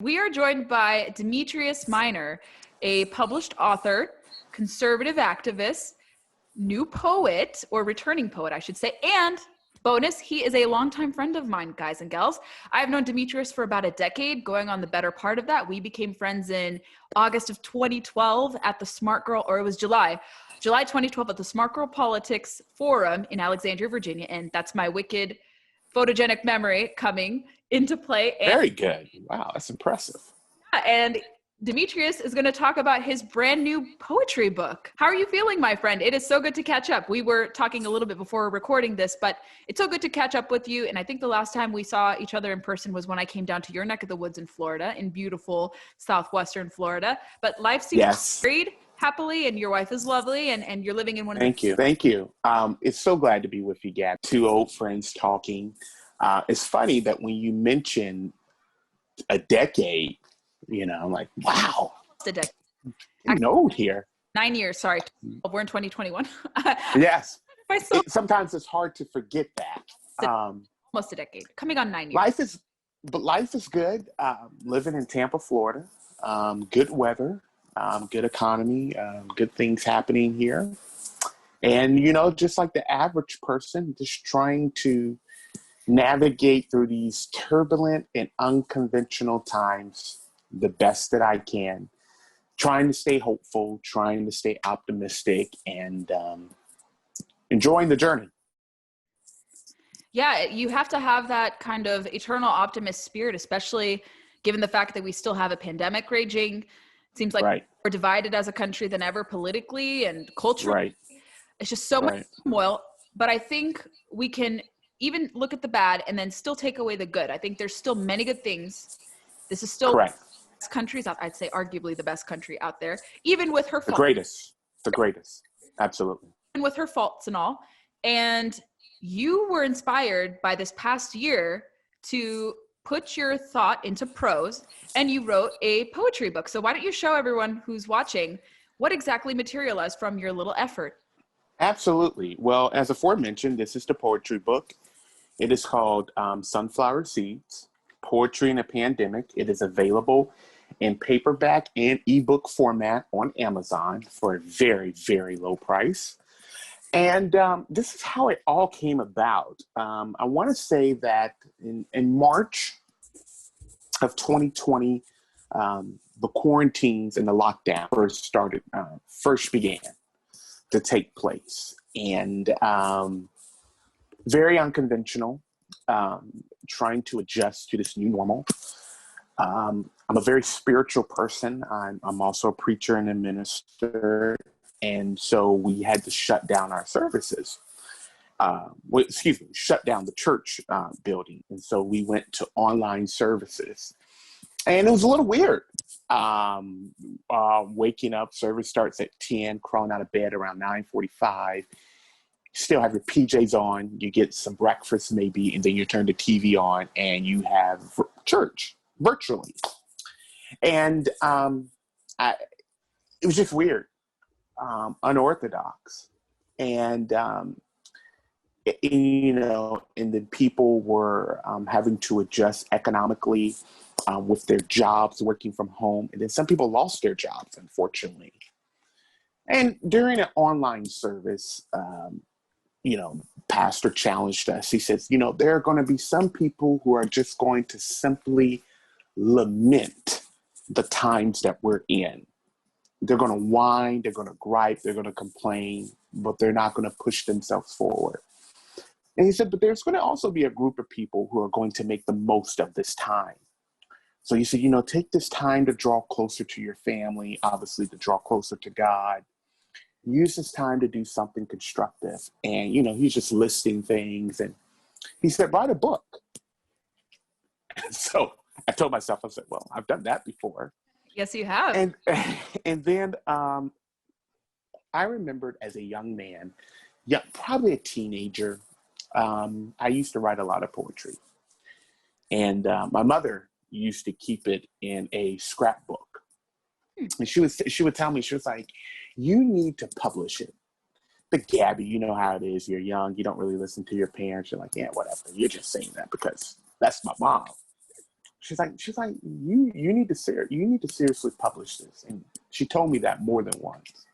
We are joined by Demetrius Minor, a published author, conservative activist, new poet, or returning poet, I should say, and bonus, he is a longtime friend of mine, guys and gals. I've known Demetrius for about a decade, going on the better part of that. We became friends in August of 2012 at the Smart Girl, or it was July 2012 at the Smart Girl Politics Forum in Alexandria, Virginia, and that's my wicked photogenic memory coming into play. Very good. Wow, that's impressive. And Demetrius is going to talk about his brand new poetry book. How are you feeling, my friend? It is so good to catch up. We were talking a little bit before recording this, but it's so good to catch up with you. And I think the last time we saw each other in person was when I came down to your neck of the woods in Florida, in beautiful southwestern Florida. But life seems married happily, and your wife is lovely, and you're living in one of Thank you. It's so glad to be with you, Gab. Two old friends talking. It's funny that when you mention a decade, I'm like, wow. Almost a decade. I'm old here. 9 years, sorry. We're in 2021. Yes. Sometimes it's hard to forget that. Almost a decade. Coming on 9 years. Life is good. Living in Tampa, Florida. Good weather, good economy, good things happening here. And, just like the average person, just trying to navigate through these turbulent and unconventional times the best that I can, trying to stay hopeful, trying to stay optimistic, and enjoying the journey. Yeah, you have to have that kind of eternal optimist spirit, especially given the fact that we still have a pandemic raging. It seems like we're divided as a country than ever politically and culturally. It's just so much turmoil. But I think we can even look at the bad and then still take away the good. I think there's still many good things. This is still the best countries out. I'd say arguably the best country out there, even with her faults. The greatest. Absolutely. And with her faults and all. And you were inspired by this past year to put your thought into prose, and you wrote a poetry book. So why don't you show everyone who's watching what exactly materialized from your little effort? Absolutely. Well, as aforementioned, this is the poetry book. It is called Sunflower Seeds, Poetry in a Pandemic. It is available in paperback and ebook format on Amazon for a very, very low price. And this is how it all came about. I want to say that in March of 2020, the quarantines and the lockdown first began to take place. And very unconventional, trying to adjust to this new normal. I'm a very spiritual person. I'm also a preacher and a minister. And so we had to shut down our services. Shut down the church building. And so we went to online services. And it was a little weird. Waking up, service starts at 10, crawling out of bed around 9:45. Still have your PJs on, you get some breakfast maybe, and then you turn the TV on and you have church virtually. And it was just weird, unorthodox. And then people were having to adjust economically with their jobs, working from home. And then some people lost their jobs, unfortunately. And during an online service, pastor challenged us. He says, there are going to be some people who are just going to simply lament the times that we're in. They're going to whine, they're going to gripe, they're going to complain, but they're not going to push themselves forward. And he said, but there's going to also be a group of people who are going to make the most of this time. So he said, take this time to draw closer to your family, obviously to draw closer to God. Use this time to do something constructive. And, he's just listing things. And he said, write a book. So I told myself, I said, well, I've done that before. Yes, you have. And then I remembered as a young man, probably a teenager, I used to write a lot of poetry. And my mother used to keep it in a scrapbook. And she would tell me, she was like, you need to publish it. But Gabby, you know how it is. You're young. You don't really listen to your parents. You're like, yeah, whatever. You're just saying that because that's my mom. she's like, you need to seriously publish this. And she told me that more than once.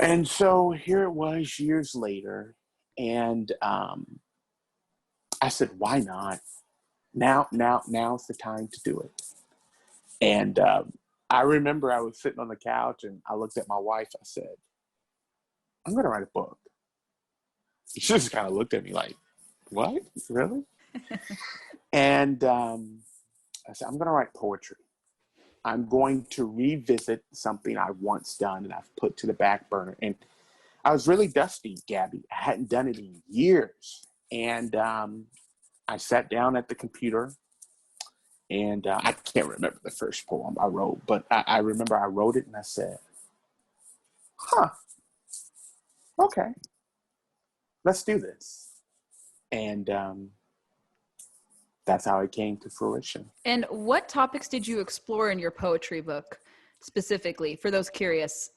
And so here it was years later. And I said, why not? Now's the time to do it. And I remember I was sitting on the couch and I looked at my wife. I said, I'm going to write a book. She just kind of looked at me like, what? Really? And I said, I'm going to write poetry. I'm going to revisit something I once done and I've put to the back burner. And I was really dusty, Gabby. I hadn't done it in years. And I sat down at the computer and I can't remember the first poem I wrote, but I remember I wrote it and I said, okay, let's do this. And that's how it came to fruition. And what topics did you explore in your poetry book specifically, for those curious?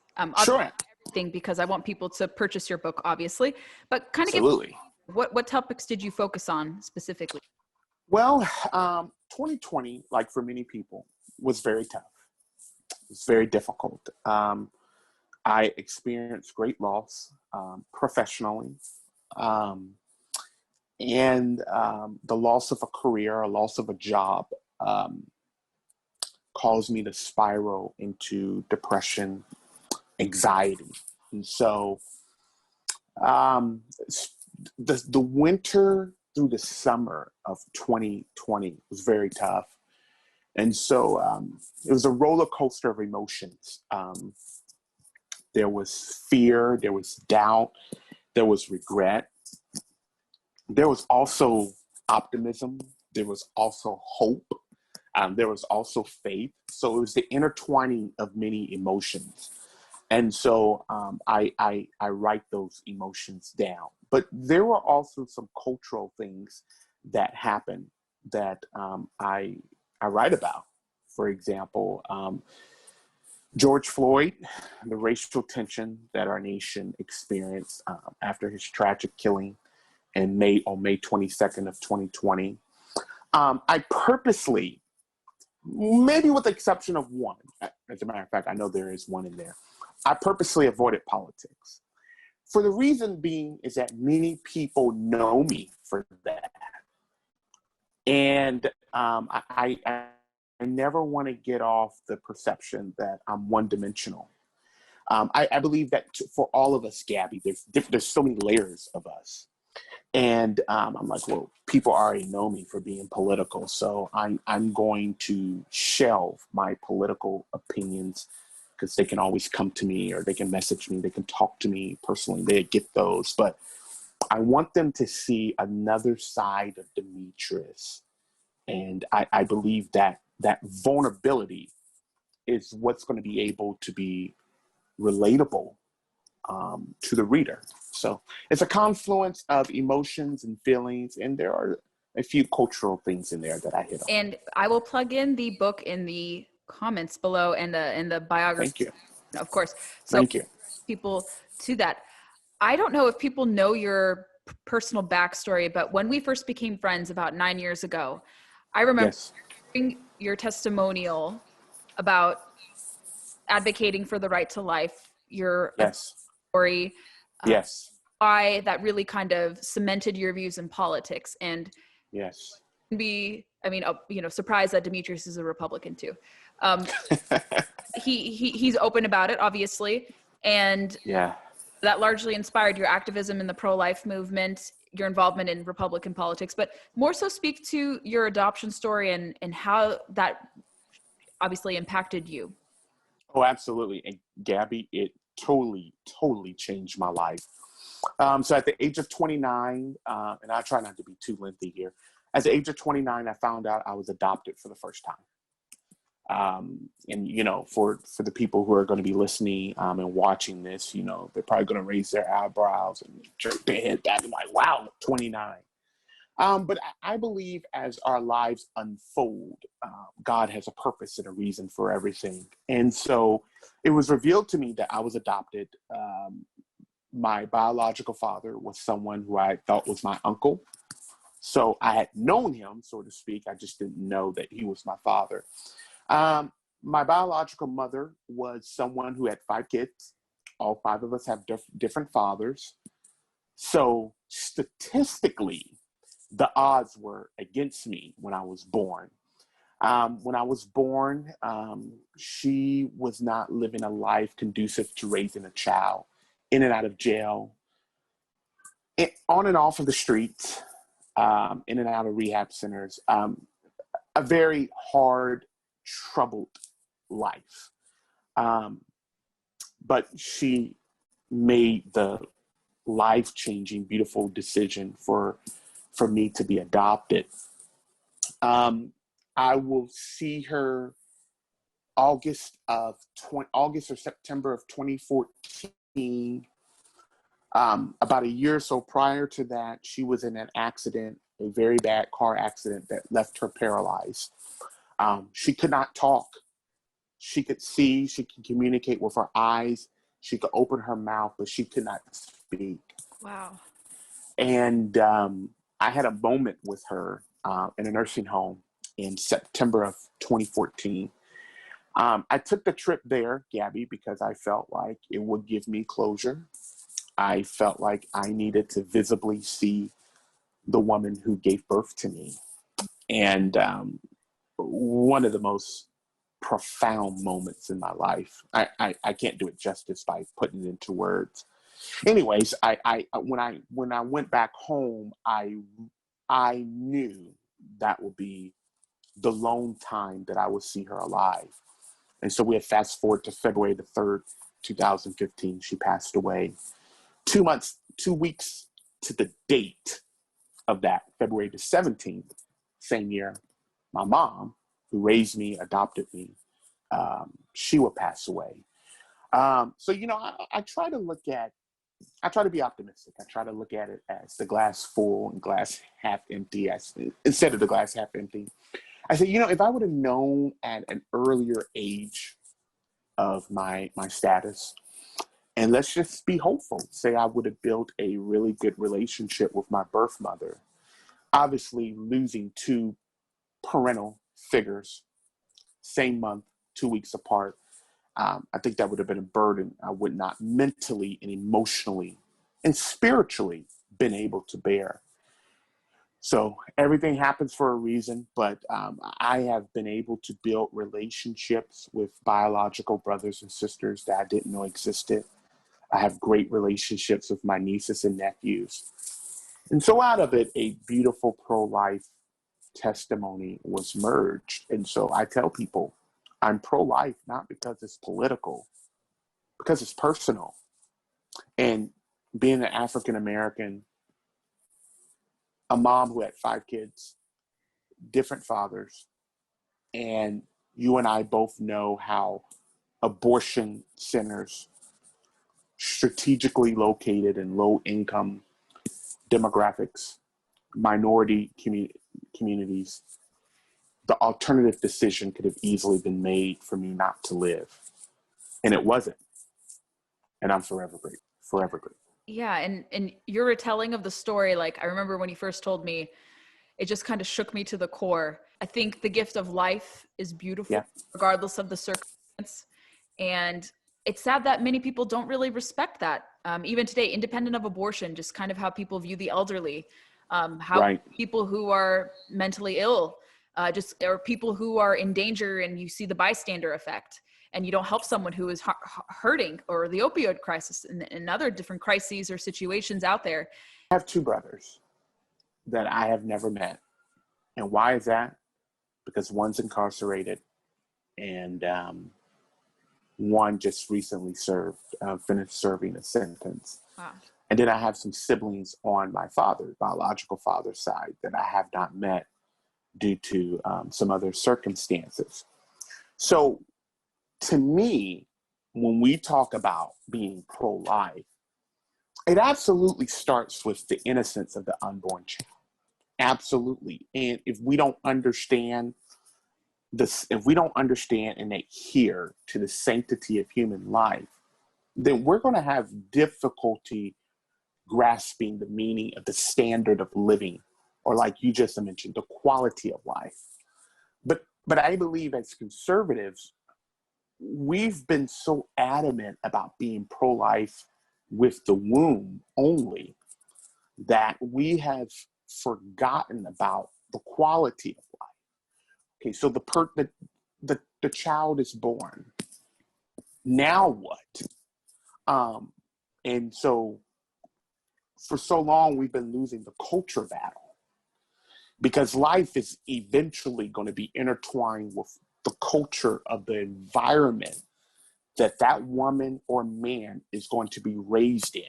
Sure. Everything, because I want people to purchase your book, obviously, but kind of Absolutely. What topics did you focus on specifically? Well, 2020, like for many people, was very tough. It was very difficult. I experienced great loss professionally. And the loss of a career, a loss of a job, caused me to spiral into depression, anxiety. And so the winter through the summer of 2020 was very tough. And so it was a roller coaster of emotions. There was fear, there was doubt, there was regret. There was also optimism. There was also hope. There was also faith. So it was the intertwining of many emotions. And so I write those emotions down. But there were also some cultural things that happened that I write about. For example, George Floyd, the racial tension that our nation experienced after his tragic killing on May 22nd of 2020. I purposely, maybe with the exception of one, as a matter of fact, I know there is one in there, I purposely avoided politics. For the reason being is that many people know me for that. And I never want to get off the perception that I'm one-dimensional. I believe that for all of us, Gabby, there's so many layers of us. And I'm like, well, people already know me for being political, so I'm going to shelve my political opinions because they can always come to me or they can message me, they can talk to me personally, they get those. But I want them to see another side of Demetrius. And I believe that vulnerability is what's going to be able to be relatable to the reader. So it's a confluence of emotions and feelings, and there are a few cultural things in there that I hit on. And I will plug in the book in the comments below and the biography. Thank you. Of course. So Thank you. People to that. I don't know if people know your personal backstory, but when we first became friends about 9 years ago, I remember hearing your testimonial about advocating for the right to life, your story. Why that really kind of cemented your views in politics. And surprised that Demetrius is a Republican too. He's open about it, obviously. And that largely inspired your activism in the pro-life movement, your involvement in Republican politics, but more so speak to your adoption story and how that obviously impacted you. Oh, absolutely. And Gabby, it totally changed my life. So at the age of 29, and I try not to be too lengthy here, at the age of 29, I found out I was adopted for the first time. And, you know, for the people who are going to be listening and watching this, you know, they're probably going to raise their eyebrows and jerk their head back and like, wow, 29. But I believe as our lives unfold, God has a purpose and a reason for everything. And so it was revealed to me that I was adopted. My biological father was someone who I thought was my uncle. So I had known him, so to speak. I just didn't know that he was my father. My biological mother was someone who had 5 kids. All 5 of us have different fathers. So statistically, the odds were against me when I was born. When I was born, she was not living a life conducive to raising a child, in and out of jail, on and off of the streets, in and out of rehab centers. A very hard, troubled life. But she made the life-changing, beautiful decision for me to be adopted. I will see her August or September of 2014. About a year or so prior to that, she was in an accident, a very bad car accident that left her paralyzed. She could not talk. She could see, she could communicate with her eyes, she could open her mouth, but she could not speak. Wow. And I had a moment with her in a nursing home in September of 2014. I took the trip there, Gabby, because I felt like it would give me closure. I felt like I needed to visibly see the woman who gave birth to me. And one of the most profound moments in my life. I can't do it justice by putting it into words. Anyways, when I went back home, I knew that would be the lone time that I would see her alive. And so we had fast forward to February the 3rd, 2015. She passed away. 2 weeks to the date of that, February the 17th, same year, my mom, who raised me, adopted me, she would pass away. So, I try to be optimistic. I try to look at it as the glass full and glass half empty, instead of the glass half empty. I said, if I would have known at an earlier age of my status, and let's just be hopeful, say I would have built a really good relationship with my birth mother, obviously losing 2 parental figures, same month, 2 weeks apart, I think that would have been a burden I would not mentally and emotionally and spiritually been able to bear. So everything happens for a reason, but I have been able to build relationships with biological brothers and sisters that I didn't know existed. I have great relationships with my nieces and nephews. And so out of it, a beautiful pro-life testimony was merged. And so I tell people, I'm pro-life, not because it's political, because it's personal. And being an African American, a mom who had 5 kids, different fathers, and you and I both know how abortion centers, strategically located in low-income demographics, minority communities, the alternative decision could have easily been made for me not to live. And it wasn't. And I'm forever grateful. Forever grateful. Yeah, and your retelling of the story, like I remember when you first told me, it just kind of shook me to the core. I think the gift of life is beautiful, regardless of the circumstance. And it's sad that many people don't really respect that. Even today, independent of abortion, just kind of how people view the elderly, how people who are mentally ill, or people who are in danger, and you see the bystander effect, and you don't help someone who is hurting, or the opioid crisis and other different crises or situations out there. I have 2 brothers that I have never met. And why is that? Because one's incarcerated, and one just recently finished serving a sentence. Wow. And then I have some siblings on my biological father's side, that I have not met due to some other circumstances. So to me, when we talk about being pro-life, it absolutely starts with the innocence of the unborn child. Absolutely. And if we don't understand this, if we don't understand and adhere to the sanctity of human life, then we're going to have difficulty grasping the meaning of the standard of living or like you just mentioned, the quality of life. But I believe as conservatives, we've been so adamant about being pro-life with the womb only that we have forgotten about the quality of life. Okay, so the child is born. Now what? And so for so long, we've been losing the culture battle because life is eventually going to be intertwined with the culture of the environment that woman or man is going to be raised in.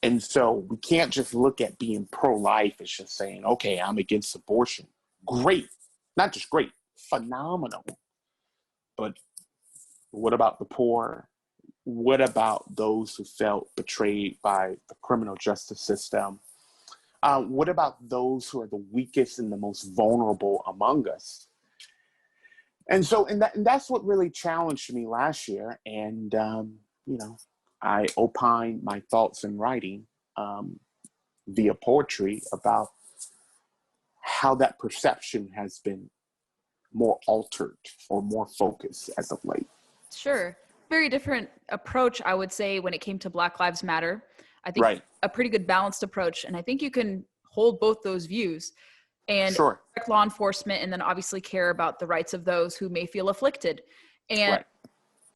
And so we can't just look at being pro-life as just saying, okay, I'm against abortion. Great. Not just great, phenomenal. But what about the poor? What about those who felt betrayed by the criminal justice system? What about those who are the weakest and the most vulnerable among us? And so, and that's what really challenged me last year. And, I opined my thoughts in writing via poetry about how that perception has been more altered or more focused as of late. Sure. Very different approach, I would say, when it came to Black Lives Matter. I think a pretty good balanced approach. And I think you can hold both those views and protect law enforcement and then obviously care about the rights of those who may feel afflicted. And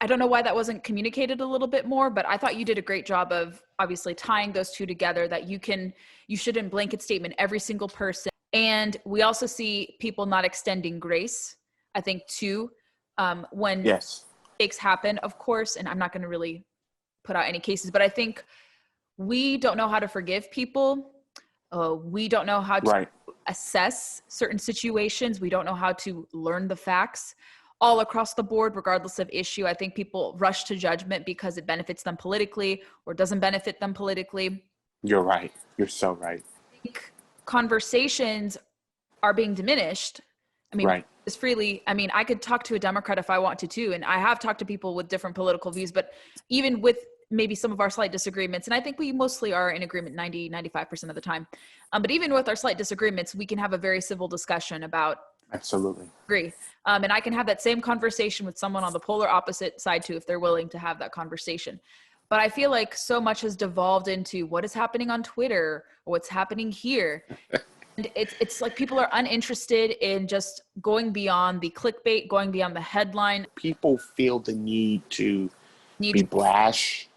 I don't know why that wasn't communicated a little bit more, but I thought you did a great job of obviously tying those two together, that you shouldn't blanket statement every single person. And we also see people not extending grace, I think, too, when mistakes happen, of course. And I'm not going to really put out any cases, but I think we don't know how to forgive people. We don't know how to assess certain situations. We don't know how to learn the facts all across the board, regardless of issue. I think people rush to judgment because it benefits them politically or doesn't benefit them politically. You're right. You're so right. I think conversations are being diminished. I mean, as freely, I mean, I could talk to a Democrat if I wanted to, and I have talked to people with different political views, but even with maybe some of our slight disagreements, and I think we mostly are in agreement 95% of the time. But even with our slight disagreements, we can have a very civil discussion about agree. And I can have that same conversation with someone on the polar opposite side too, if they're willing to have that conversation. But I feel like so much has devolved into what is happening on Twitter or what's happening here. And it's like people are uninterested in just going beyond the clickbait, going beyond the headline. People feel the need to be brash.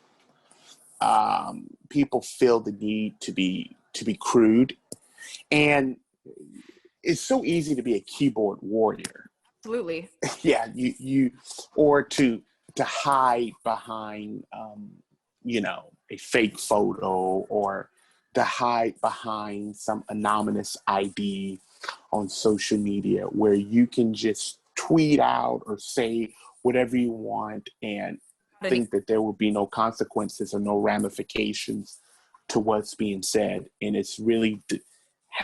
People feel the need to be crude. And it's so easy to be a keyboard warrior. Absolutely. Yeah, you or to hide behind a fake photo, or to hide behind some anonymous ID on social media where you can just tweet out or say whatever you want and think that there will be no consequences or no ramifications to what's being said. And it's really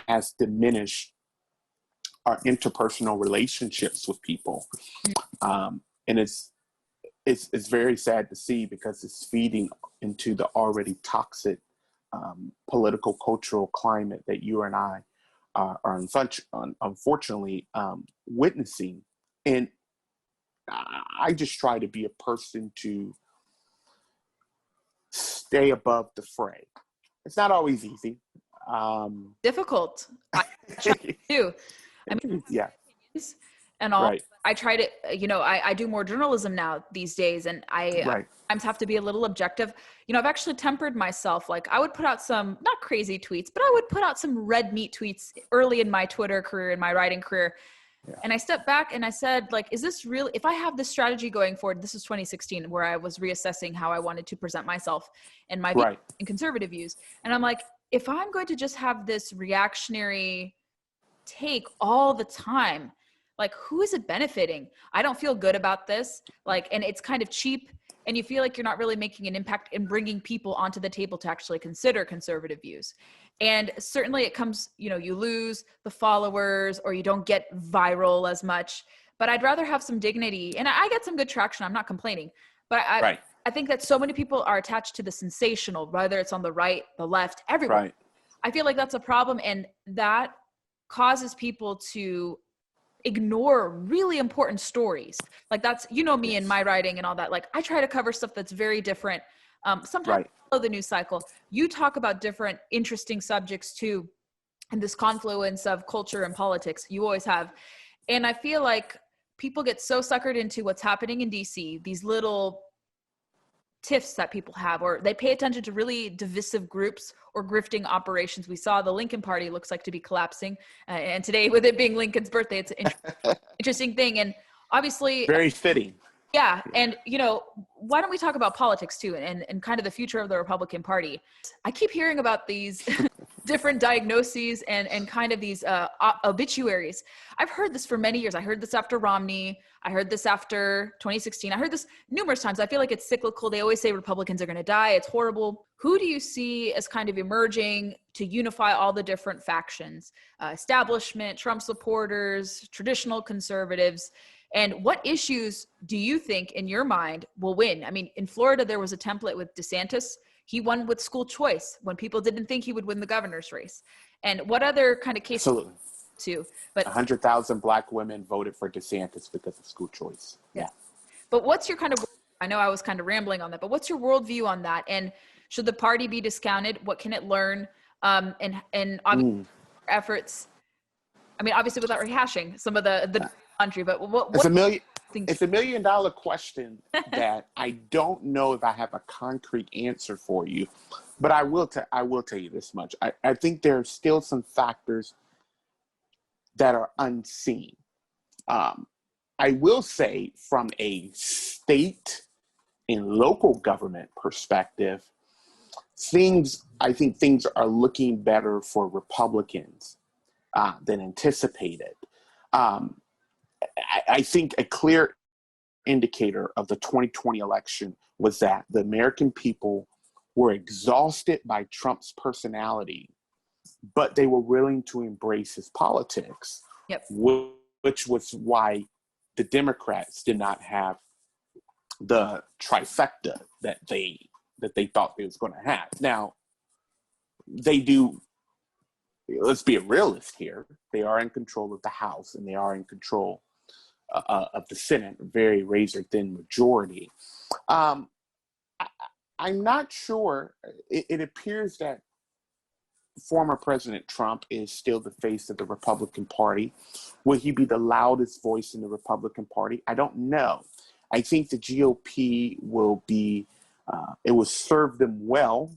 has diminished our interpersonal relationships with people. And it's very sad to see, because it's feeding into the already toxic political cultural climate that you and I are unfortunately witnessing. And I just try to be a person to stay above the fray. It's not always easy. Difficult. I try to do. I mean, and all. I try to, I do more journalism now these days, and I sometimes have to be a little objective. I've actually tempered myself. Like, I would put out some not crazy tweets, but I would put out some red meat tweets early in my Twitter career, in my writing career. Yeah. And I stepped back and I said, like, is this really, if I have this strategy going forward, this is 2016, where I was reassessing how I wanted to present myself and my views and conservative views. And I'm like, if I'm going to just have this reactionary take all the time, like, who is it benefiting? I don't feel good about this. Like, and it's kind of cheap, and you feel like you're not really making an impact in bringing people onto the table to actually consider conservative views. And certainly it comes, you lose the followers or you don't get viral as much, but I'd rather have some dignity. And I get some good traction. I'm not complaining, but I think that so many people are attached to the sensational, whether it's on the right, the left, everywhere. I feel like that's a problem, and that causes people to ignore really important stories. Like that's, you know, me and my writing and all that. Like I try to cover stuff that's very different. Sometimes Right. I follow the news cycle. You talk about different interesting subjects too, and this confluence of culture and politics you always have. And I feel like people get so suckered into what's happening in DC, these little tiffs that people have, or they pay attention to really divisive groups or grifting operations. We saw the Lincoln Party looks like to be collapsing. And today, with it being Lincoln's birthday, it's an interesting thing. And obviously, Very fitting. yeah. And, you know, why don't we talk about politics too, and kind of the future of the Republican Party? I keep hearing about these different diagnoses and kind of these obituaries. I've heard this for many years. I heard this after Romney. I heard this after 2016. I heard this numerous times. I feel like it's cyclical. They always say Republicans are going to die. It's horrible. Who do you see as kind of emerging to unify all the different factions? Establishment, Trump supporters, traditional conservatives. And what issues do you think in your mind will win? I mean, in Florida, there was a template with DeSantis. He won with school choice when people didn't think he would win the governor's race. And what other kind of cases? Absolutely. Too, but 100,000 Black women voted for DeSantis because of school choice. Yeah. But what's your kind of, I know I was kind of rambling on that, but what's your worldview on that? And should the party be discounted? What can it learn? And obviously efforts, I mean, obviously without rehashing some of the country, but what It's a $1 million question that I don't know if I have a concrete answer for you, but I will tell you this much. I think there are still some factors that are unseen. I will say from a state and local government perspective, I think things are looking better for Republicans than anticipated. I think a clear indicator of the 2020 election was that the American people were exhausted by Trump's personality, but they were willing to embrace his politics, which was why the Democrats did not have the trifecta that they thought they was going to have. Now, they do. Let's be a realist here. They are in control of the House, and they are in control of the Senate, a very razor-thin majority. I'm not sure. It appears that former President Trump is still the face of the Republican Party. Will he be the loudest voice in the Republican Party? I don't know. I think the GOP will be, it will serve them well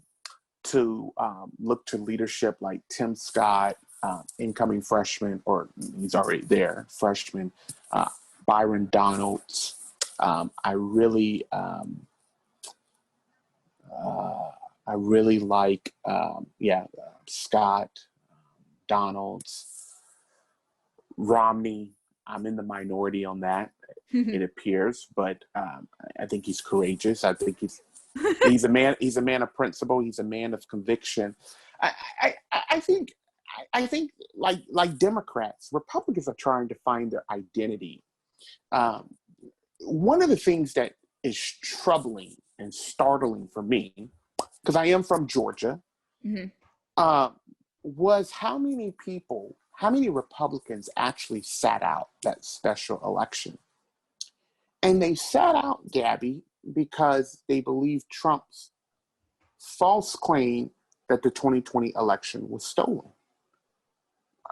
to look to leadership like Tim Scott, incoming freshman, or he's already there, freshman, Byron Donalds. I really like, Scott, Donalds, Romney. I'm in the minority on that, it appears, but I think he's courageous. I think he's a man. He's a man of principle. He's a man of conviction. I think like Democrats, Republicans are trying to find their identity. One of the things that is troubling and startling for me, because I am from Georgia, was how many Republicans actually sat out that special election. And they sat out, Gabby, because they believed Trump's false claim that the 2020 election was stolen,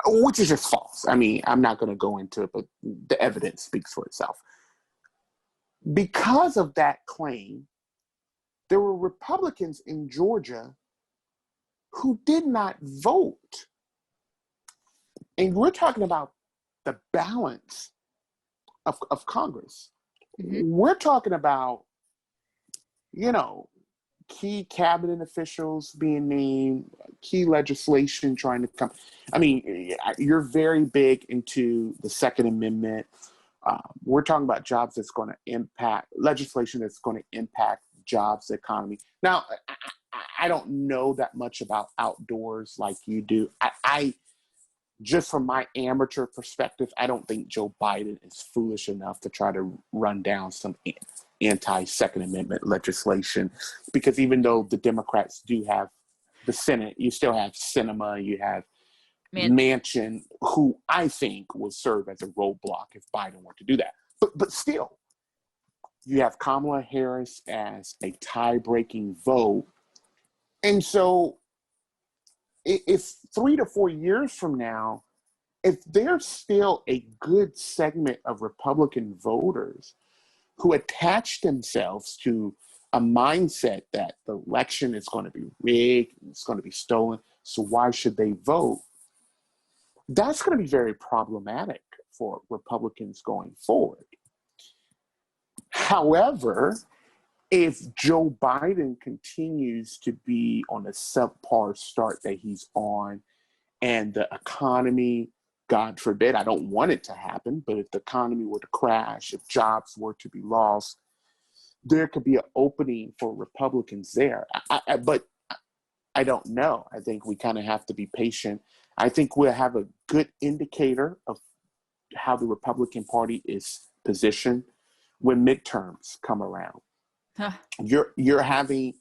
which is just false. I mean, I'm not going to go into it, but the evidence speaks for itself. Because of that claim, there were Republicans in Georgia who did not vote. And we're talking about the balance of Congress. We're talking about, key cabinet officials being named, key legislation trying to come. I mean, you're very big into the Second Amendment. We're talking about jobs that's going to impact, legislation that's going to impact jobs, the economy. Now, I don't know that much about outdoors like you do. I just from my amateur perspective, I don't think Joe Biden is foolish enough to try to run down some anti-Second Amendment legislation, because even though the Democrats do have the Senate, you still have Sinema, you have Man, Manchin, who I think will serve as a roadblock if Biden were to do that. But still, you have Kamala Harris as a tie-breaking vote. And so if 3 to 4 years from now, if there's still a good segment of Republican voters who attach themselves to a mindset that the election is going to be rigged, it's going to be stolen, so why should they vote? That's going to be very problematic for Republicans going forward. However, if Joe Biden continues to be on the subpar start that he's on, and the economy, God forbid, I don't want it to happen, but if the economy were to crash, if jobs were to be lost, there could be an opening for Republicans there. But I don't know. I think we kind of have to be patient. I think we'll have a good indicator of how the Republican Party is positioned when midterms come around. huh, You're having,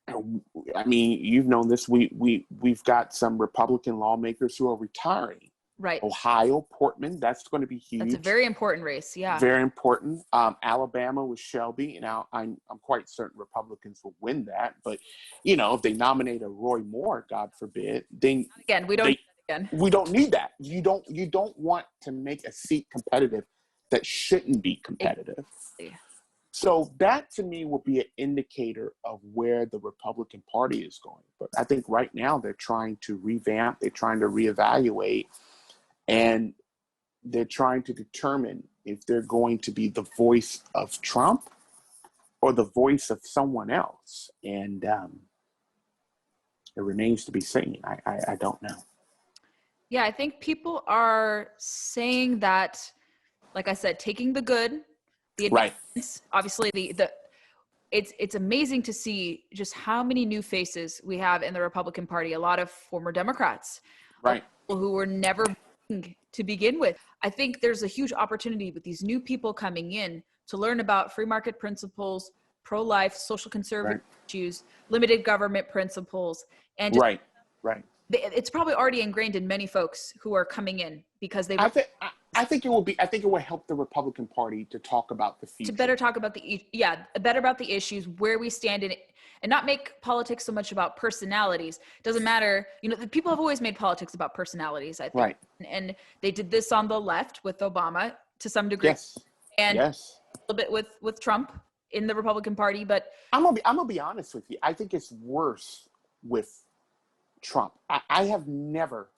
I mean, you've known this. We've got some Republican lawmakers who are retiring. right. Ohio, Portman, that's going to to be huge. That's a very important race. Yeah. Very important. Alabama with Shelby. Now, I'm quite certain Republicans will win that. But, if they nominate a Roy Moore, God forbid, then Again, we don't need that. You don't want to make a seat competitive that shouldn't be competitive. Exactly. So that to me will be an indicator of where the Republican Party is going. But I think right now they're trying to revamp, they're trying to reevaluate, and they're trying to determine if they're going to be the voice of Trump or the voice of someone else. And it remains to be seen. I don't know. Yeah, I think people are saying that, like I said, taking the good, the Right. advancements, obviously it's amazing to see just how many new faces we have in the Republican Party. A lot of former Democrats, Right. people who were never to begin with. I think there's a huge opportunity with these new people coming in to learn about free market principles, pro-life, social conservative issues, limited government principles, and just, Right. it's probably already ingrained in many folks who are coming in because they I think it will be. I think it will help the Republican Party to talk about the future. to better talk about better about the issues, where we stand in it, and not make politics so much about personalities. Doesn't matter. The people have always made politics about personalities, I think. Right. And they did this on the left with Obama to some degree. Yes. And yes. a little bit with Trump in the Republican Party. But I'm gonna be honest with you. I think it's worse with Trump. I've never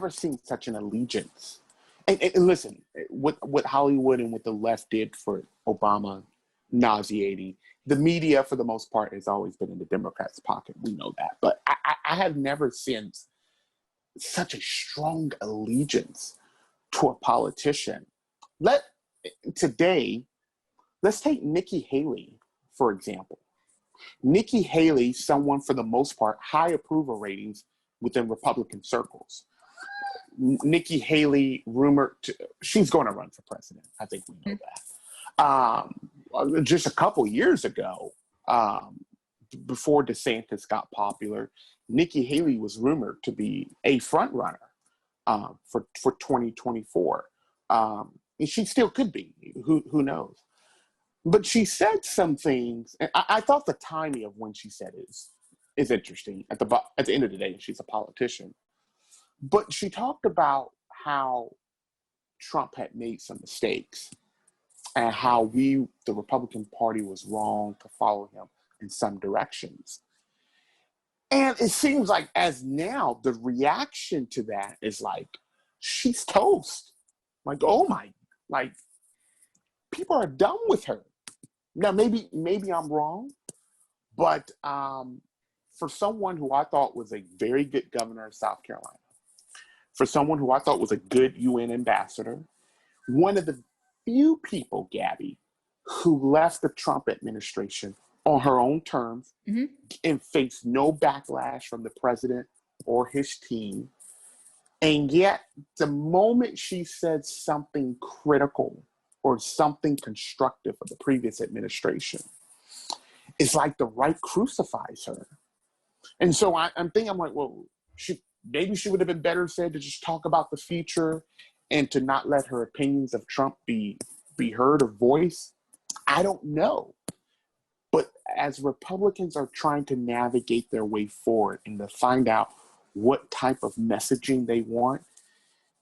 seen such an allegiance. And listen, what Hollywood and what the left did for Obama, nauseating. The media, for the most part, has always been in the Democrats' pocket. We know that. But I have never seen such a strong allegiance to a politician. Today, let's take Nikki Haley, for example. Nikki Haley, someone for the most part, high approval ratings within Republican circles. Nikki Haley rumored she's going to run for president. I think we know that. Just a couple years ago, before DeSantis got popular, Nikki Haley was rumored to be a front runner for 2024. And she still could be. Who knows? But she said some things, and I thought the timing of when she said it is interesting. At the end of the day, she's a politician. But she talked about how Trump had made some mistakes and how the Republican Party, was wrong to follow him in some directions. And it seems like as now, the reaction to that is like, she's toast. Like, oh my, like, people are done with her. Now, maybe I'm wrong, but for someone who I thought was a very good governor of South Carolina, for someone who I thought was a good UN ambassador, one of the few people, Gabby, who left the Trump administration on her own terms and faced no backlash from the president or his team. And yet, the moment she said something critical or something constructive of the previous administration, it's like the right crucifies her. And so I'm thinking, I'm like, well, maybe she would have been better said to just talk about the future and to not let her opinions of Trump be heard or voiced. I don't know. But as Republicans are trying to navigate their way forward and to find out what type of messaging they want,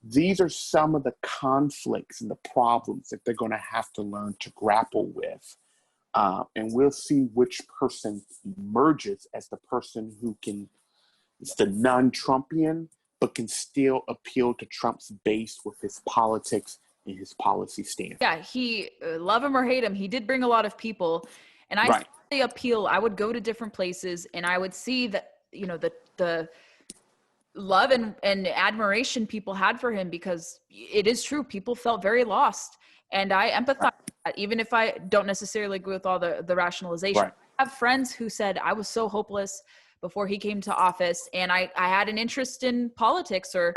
these are some of the conflicts and the problems that they're going to have to learn to grapple with. And we'll see which person emerges as the person who is the non-Trumpian, but can still appeal to Trump's base with his politics and his policy stance. Yeah, he, love him or hate him, he did bring a lot of people. And I say appeal, I would go to different places and I would see that, the love and admiration people had for him, because it is true, people felt very lost. And I empathize with that, even if I don't necessarily agree with all the rationalization. Right. I have friends who said I was so hopeless before he came to office, and I had an interest in politics, or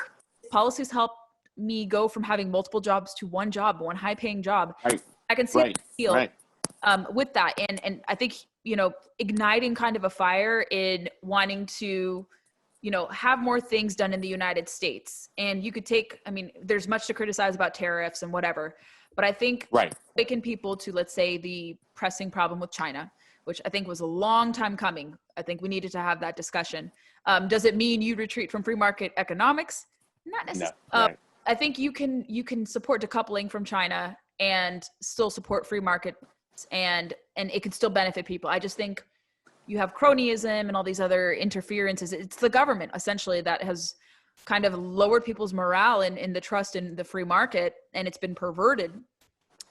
policies helped me go from having multiple jobs to one job, one high-paying job. Right. I can see the appeal with that, and I think igniting kind of a fire in wanting to have more things done in the United States. And you could there's much to criticize about tariffs and whatever, but I think awaken people to, let's say, the pressing problem with China, which I think was a long time coming. I think we needed to have that discussion. Does it mean you retreat from free market economics? Not necessarily. No, I think you can support decoupling from China and still support free markets, and it can still benefit people. I just think you have cronyism and all these other interferences. It's the government essentially that has kind of lowered people's morale and the trust in the free market, and it's been perverted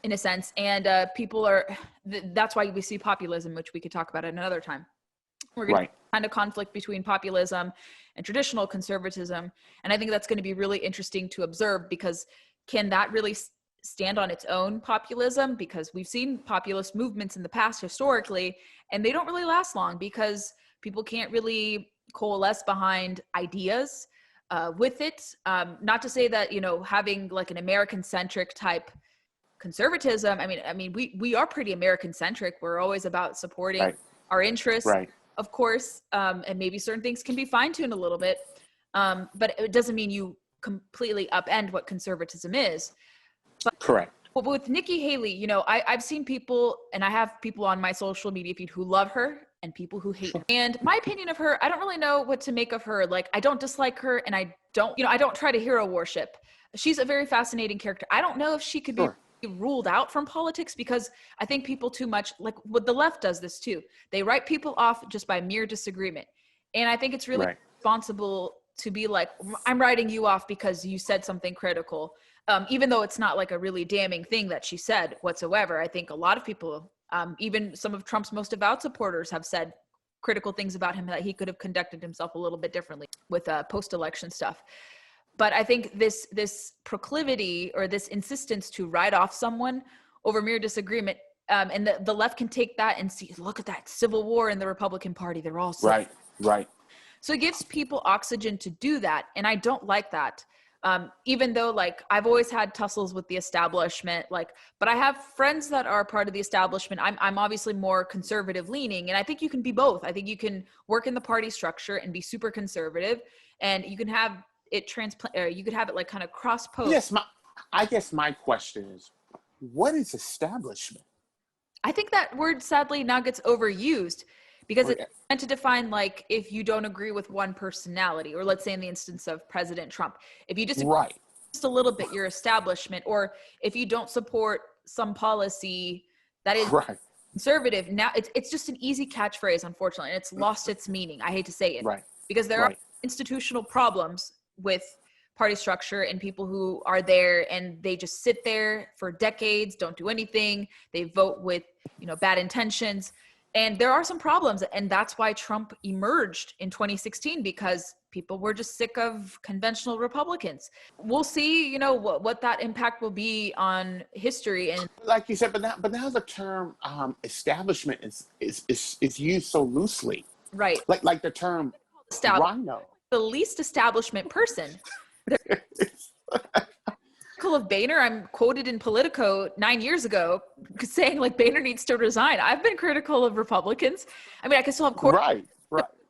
in a sense. And that's why we see populism, which we could talk about at another time. We're going to find a conflict between populism and traditional conservatism. And I think that's going to be really interesting to observe, because can that really stand on its own, populism? Because we've seen populist movements in the past historically, and they don't really last long because people can't really coalesce behind ideas with it. Not to say that, having like an American-centric type conservatism, we are pretty American-centric. We're always about supporting our interests, of course, and maybe certain things can be fine-tuned a little bit, but it doesn't mean you completely upend what conservatism is. But correct. But with Nikki Haley, I've seen people, and I have people on my social media feed who love her and people who hate her. And my opinion of her, I don't really know what to make of her. Like, I don't dislike her, and I don't try to hero worship. She's a very fascinating character. I don't know if she could be ruled out from politics, because I think people too much, like what the left does this too. They write people off just by mere disagreement. And I think it's really responsible to be like, I'm writing you off because you said something critical. Even though it's not like a really damning thing that she said whatsoever. I think a lot of people, even some of Trump's most devout supporters, have said critical things about him, that he could have conducted himself a little bit differently with post-election stuff. But I think this proclivity or this insistence to write off someone over mere disagreement, and the left can take that and see, look at that civil war in the Republican Party. They're all civil. Right. So it gives people oxygen to do that. And I don't like that. Even though, like, I've always had tussles with the establishment, but I have friends that are part of the establishment. I'm obviously more conservative leaning, and I think you can be both. I think you can work in the party structure and be super conservative, and you can have it you could have it like kind of cross post. Yes. I guess my question is, what is establishment? I think that word sadly now gets overused, because it's meant to define, like, if you don't agree with one personality, or let's say in the instance of President Trump, if you disagree just a little bit, your establishment, or if you don't support some policy that is conservative. Now it's just an easy catchphrase, unfortunately, and it's lost its meaning. I hate to say it, because there are institutional problems with party structure and people who are there and they just sit there for decades, don't do anything. They vote with, bad intentions. And there are some problems, and that's why Trump emerged in 2016, because people were just sick of conventional Republicans. We'll see, what that impact will be on history. And like you said, but now the term establishment is used so loosely, right? Like the term rhino, the least establishment person. Of Boehner, I'm quoted in Politico 9 years ago saying, like, Boehner needs to resign. I've been critical of Republicans. I can still have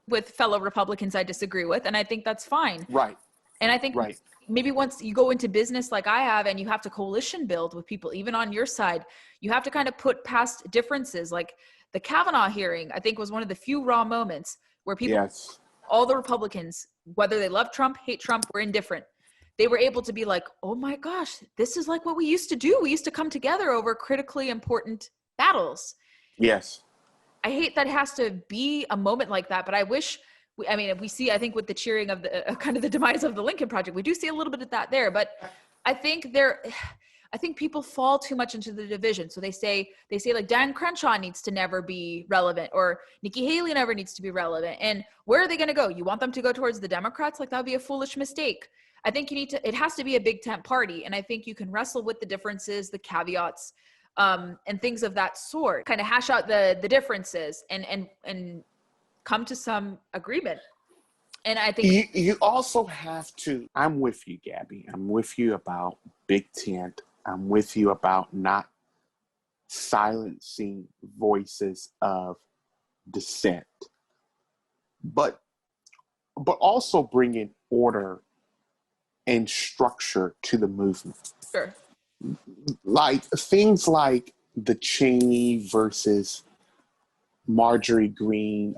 with fellow Republicans I disagree with, and I think that's fine. Right. And I think Right. maybe once you go into business like I have and you have to coalition build with people, even on your side, you have to kind of put past differences. Like the Kavanaugh hearing, I think was one of the few raw moments where people, Yes. all the Republicans, whether they love Trump, hate Trump, were indifferent. They were able to be like, oh my gosh, this is like what we used to do. We used to come together over critically important battles. Yes. I hate that it has to be a moment like that, but I wish, we see, I think with the cheering of the kind of the demise of the Lincoln Project, we do see a little bit of that there, but I think people fall too much into the division. So they say like Dan Crenshaw needs to never be relevant, or Nikki Haley never needs to be relevant. And where are they going to go? You want them to go towards the Democrats? Like that would be a foolish mistake. I think it has to be a big tent party. And I think you can wrestle with the differences, the caveats, and things of that sort, kind of hash out the differences and come to some agreement. And I think you also have to, I'm with you, Gabby. I'm with you about Big Tent. I'm with you about not silencing voices of dissent, but also bringing order and structure to the movement. sure. Like things like the Cheney versus Marjorie Green,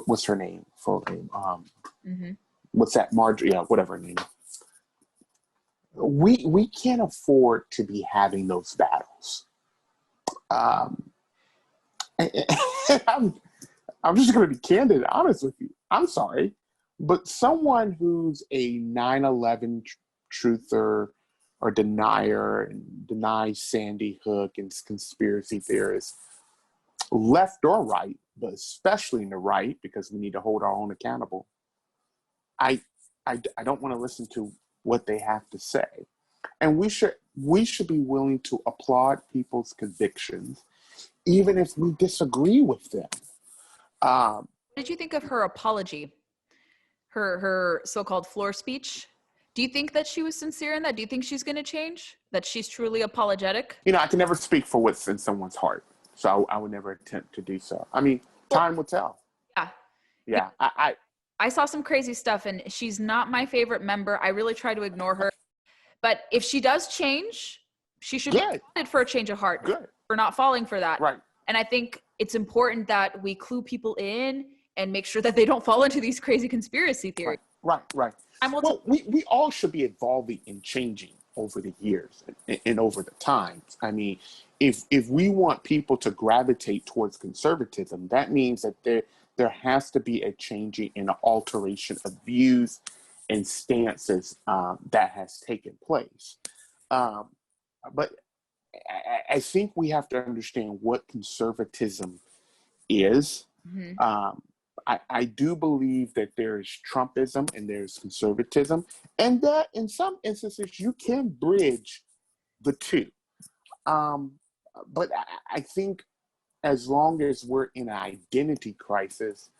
what's her name? Full name? What's that? Marjorie? Yeah, whatever her name. We can't afford to be having those battles. I'm just going to be candid and honest with you. I'm sorry, but someone who's a 9/11 truther or denier and denies Sandy Hook and conspiracy theorists, left or right, but especially in the right, because we need to hold our own accountable. I don't want to listen to what they have to say. And we should be willing to applaud people's convictions, even if we disagree with them. What did you think of her apology? Her so-called floor speech? Do you think that she was sincere in that? Do you think she's going to change? That she's truly apologetic? I can never speak for what's in someone's heart. So I would never attempt to do so. I mean, time will tell. Yeah. Yeah. I saw some crazy stuff, and she's not my favorite member. I really try to ignore her. But if she does change, she should be applauded for a change of heart. Good. For not falling for that. Right. And I think it's important that we clue people in and make sure that they don't fall into these crazy conspiracy theories. Right. Well, we all should be evolving and changing over the years and over the times. I mean, if we want people to gravitate towards conservatism, that means that there has to be a changing and an alteration of views and stances that has taken place. But I think we have to understand what conservatism is. Mm-hmm. I do believe that there is Trumpism and there's conservatism, and that in some instances you can bridge the two. But I think as long as we're in an identity crisis,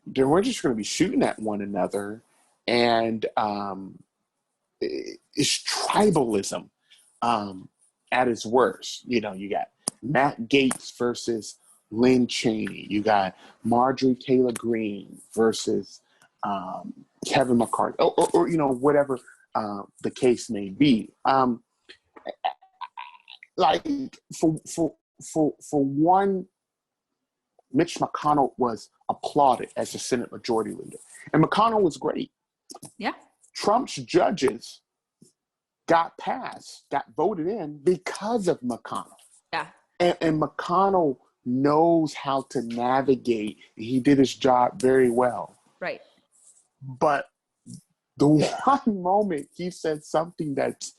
then we're just going to be shooting at one another, and it's tribalism at its worst. You got Matt Gaetz versus Lynn Cheney. You got Marjorie Taylor Greene versus Kevin McCarthy, or whatever the case may be. Like for one, Mitch McConnell was applauded as the Senate Majority Leader, and McConnell was great. Yeah. Trump's judges got voted in because of McConnell. Yeah. And McConnell knows how to navigate. He did his job very well. Right. But the one moment he said something that's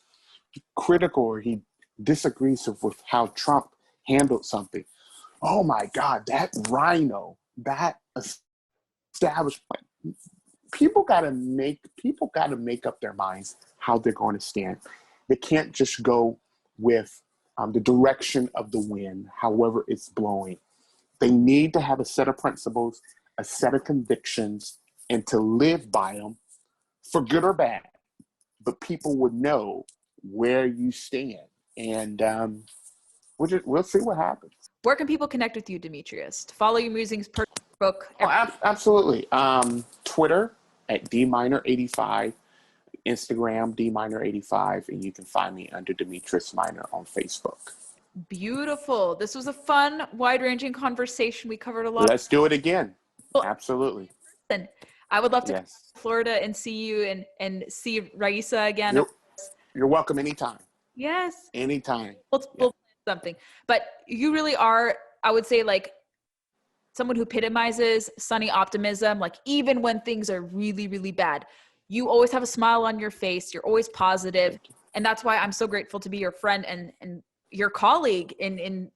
critical, or he disagrees with how Trump handled something, oh my God, that rhino, that establishment, people got to make up their minds how they're going to stand. They can't just go with the direction of the wind, however it's blowing. They need to have a set of principles, a set of convictions, and to live by them, for good or bad. But people would know where you stand, and we'll see what happens. Where can people connect with you, Demetrius? To follow your musings book. Oh, absolutely. Twitter at dminor85, Instagram dminor85, and you can find me under Demetrius Minor on Facebook. Beautiful. This was a fun, wide-ranging conversation. We covered a lot. Let's do it again. Well, Absolutely. and I would love to come Yes. to Florida and see you and see Raisa again. You're welcome anytime. Yes. Anytime. We'll plan something. But you really are, I would say, like someone who epitomizes sunny optimism. Like even when things are really, really bad, you always have a smile on your face. You're always positive. And that's why I'm so grateful to be your friend and your colleague in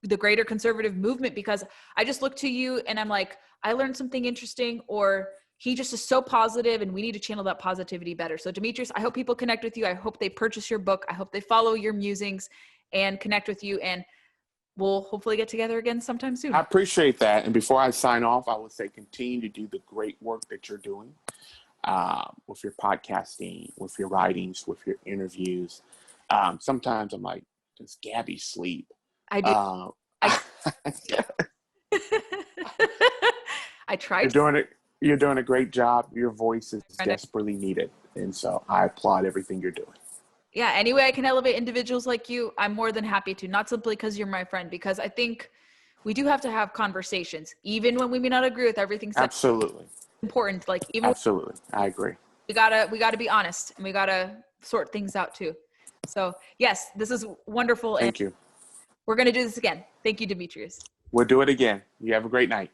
the greater conservative movement, because I just look to you and I'm like, I learned something interesting, or he just is so positive and we need to channel that positivity better. So Demetrius, I hope people connect with you. I hope they purchase your book. I hope they follow your musings and connect with you, and we'll hopefully get together again sometime soon. I appreciate that. And before I sign off, I would say continue to do the great work that you're doing with your podcasting, with your writings, with your interviews. Sometimes I'm like, does Gabby sleep? I do. I tried. You're doing a great job. Your voice is desperately needed. And so I applaud everything you're doing. Yeah, any way I can elevate individuals like you, I'm more than happy to. Not simply because you're my friend, because I think we do have to have conversations, even when we may not agree with everything. Absolutely. Important. Like even absolutely, I agree. We gotta be honest, and we gotta sort things out too. So yes, this is wonderful. Thank you. We're gonna do this again. Thank you, Demetrius. We'll do it again. You have a great night.